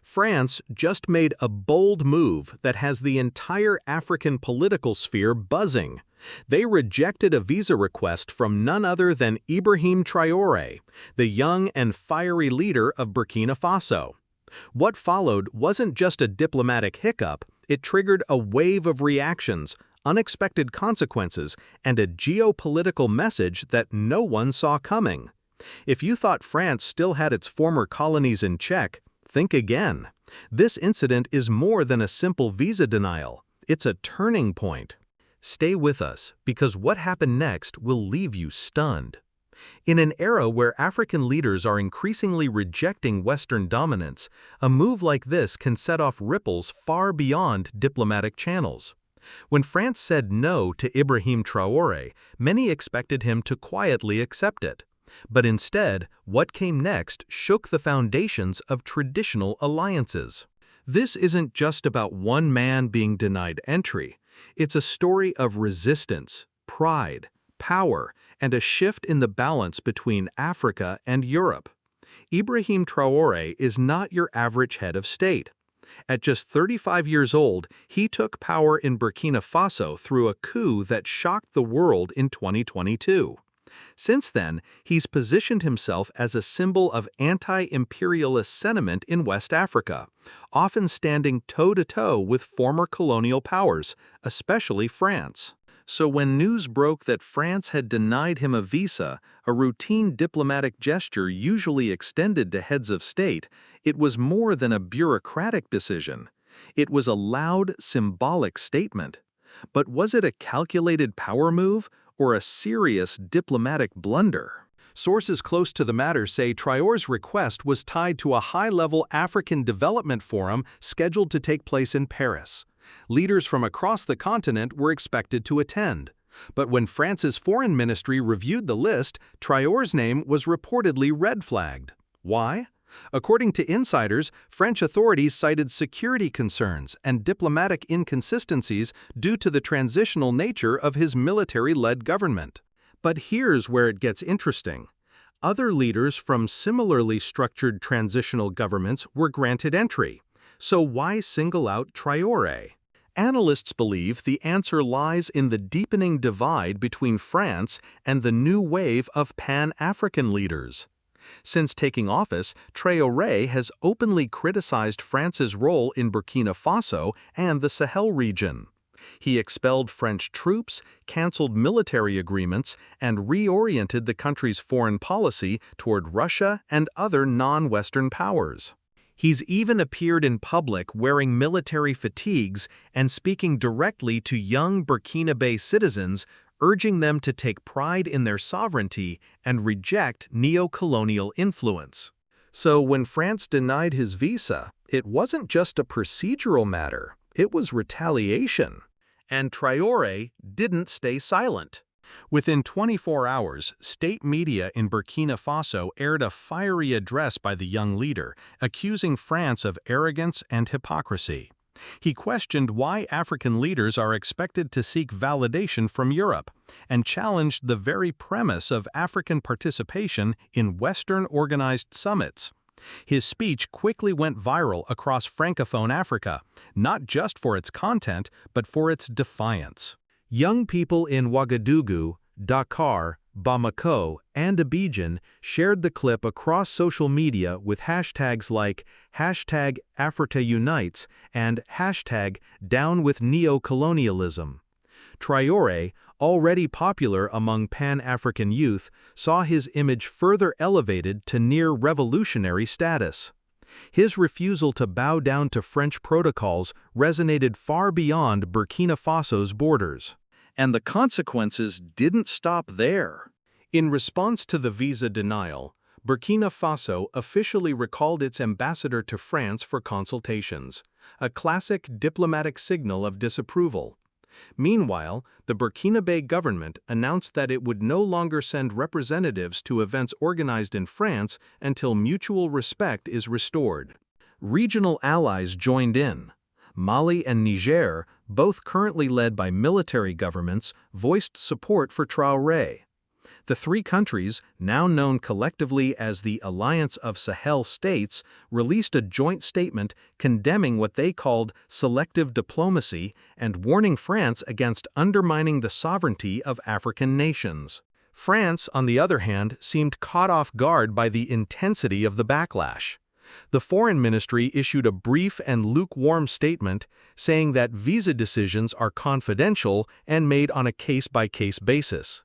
France just made a bold move that has the entire African political sphere buzzing. They rejected a visa request from none other than Ibrahim Traoré, the young and fiery leader of Burkina Faso. What followed wasn't just a diplomatic hiccup, it triggered a wave of reactions, unexpected consequences, and a geopolitical message that no one saw coming. If you thought France still had its former colonies in check, think again. This incident is more than a simple visa denial. It's a turning point. Stay with us, because what happened next will leave you stunned. In an era where African leaders are increasingly rejecting Western dominance, a move like this can set off ripples far beyond diplomatic channels. When France said no to Ibrahim Traoré, many expected him to quietly accept it. But instead, what came next shook the foundations of traditional alliances. This isn't just about one man being denied entry. It's a story of resistance, pride, power, and a shift in the balance between Africa and Europe. Ibrahim Traoré is not your average head of state. At just 35 years old, he took power in Burkina Faso through a coup that shocked the world in 2022. Since then, he's positioned himself as a symbol of anti-imperialist sentiment in West Africa, often standing toe-to-toe with former colonial powers, especially France. So when news broke that France had denied him a visa, a routine diplomatic gesture usually extended to heads of state, it was more than a bureaucratic decision. It was a loud, symbolic statement. But was it a calculated power move, or a serious diplomatic blunder? Sources close to the matter say Traoré's request was tied to a high-level African Development Forum scheduled to take place in Paris. Leaders from across the continent were expected to attend. But when France's foreign ministry reviewed the list, Traoré's name was reportedly red-flagged. Why? According to insiders, French authorities cited security concerns and diplomatic inconsistencies due to the transitional nature of his military-led government. But here's where it gets interesting. Other leaders from similarly structured transitional governments were granted entry. So why single out Traoré? Analysts believe the answer lies in the deepening divide between France and the new wave of Pan-African leaders. Since taking office, Traoré has openly criticized France's role in Burkina Faso and the Sahel region. He expelled French troops, canceled military agreements, and reoriented the country's foreign policy toward Russia and other non-Western powers. He's even appeared in public wearing military fatigues and speaking directly to young Burkinabe citizens, urging them to take pride in their sovereignty and reject neo-colonial influence. So when France denied his visa, it wasn't just a procedural matter, it was retaliation. And Traoré didn't stay silent. Within 24 hours, state media in Burkina Faso aired a fiery address by the young leader, accusing France of arrogance and hypocrisy. He questioned why African leaders are expected to seek validation from Europe, and challenged the very premise of African participation in Western organized summits. His speech quickly went viral across Francophone Africa, not just for its content, but for its defiance. Young people in Ouagadougou, Dakar, Bamako, and Abidjan shared the clip across social media with hashtags like #AfrikaUnites and #DownWithNeocolonialism. Traoré, already popular among Pan-African youth, saw his image further elevated to near-revolutionary status. His refusal to bow down to French protocols resonated far beyond Burkina Faso's borders. And the consequences didn't stop there. In response to the visa denial, Burkina Faso officially recalled its ambassador to France for consultations, a classic diplomatic signal of disapproval. Meanwhile, the Burkinabe government announced that it would no longer send representatives to events organized in France until mutual respect is restored. Regional allies joined in. Mali and Niger, both currently led by military governments, voiced support for Traoré. The three countries, now known collectively as the Alliance of Sahel States, released a joint statement condemning what they called selective diplomacy and warning France against undermining the sovereignty of African nations. France, on the other hand, seemed caught off guard by the intensity of the backlash. The Foreign Ministry issued a brief and lukewarm statement saying that visa decisions are confidential and made on a case-by-case basis.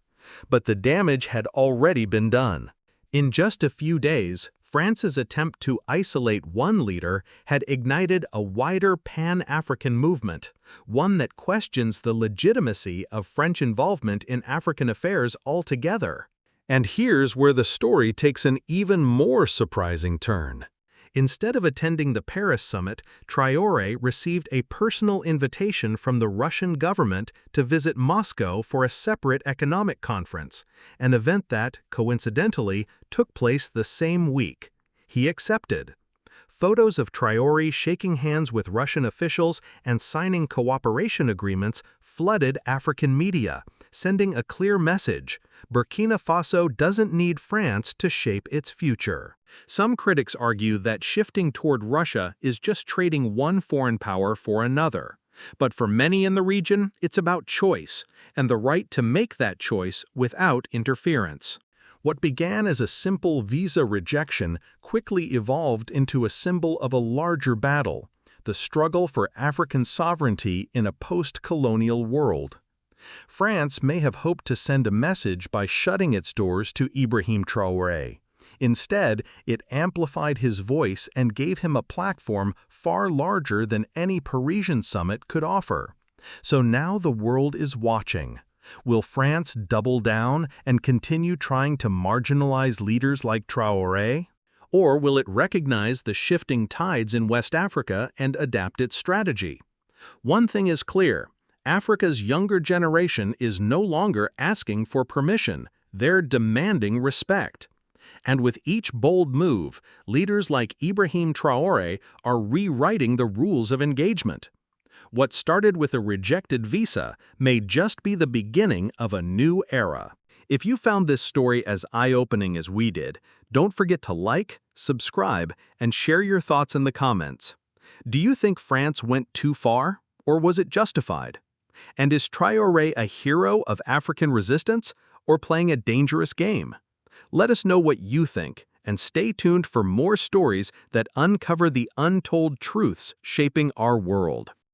But the damage had already been done. In just a few days, France's attempt to isolate one leader had ignited a wider pan-African movement, one that questions the legitimacy of French involvement in African affairs altogether. And here's where the story takes an even more surprising turn. Instead of attending the Paris summit, Traoré received a personal invitation from the Russian government to visit Moscow for a separate economic conference, an event that, coincidentally, took place the same week. He accepted. Photos of Traoré shaking hands with Russian officials and signing cooperation agreements flooded African media, sending a clear message: Burkina Faso doesn't need France to shape its future. Some critics argue that shifting toward Russia is just trading one foreign power for another. But for many in the region, it's about choice, and the right to make that choice without interference. What began as a simple visa rejection quickly evolved into a symbol of a larger battle: the struggle for African sovereignty in a post-colonial world. France may have hoped to send a message by shutting its doors to Ibrahim Traoré. Instead, it amplified his voice and gave him a platform far larger than any Parisian summit could offer. So now the world is watching. Will France double down and continue trying to marginalize leaders like Traoré? Or will it recognize the shifting tides in West Africa and adapt its strategy? One thing is clear: Africa's younger generation is no longer asking for permission, they're demanding respect. And with each bold move, leaders like Ibrahim Traoré are rewriting the rules of engagement. What started with a rejected visa may just be the beginning of a new era. If you found this story as eye-opening as we did, don't forget to like, subscribe, and share your thoughts in the comments. Do you think France went too far, or was it justified? And is Traoré a hero of African resistance, or playing a dangerous game? Let us know what you think, and stay tuned for more stories that uncover the untold truths shaping our world.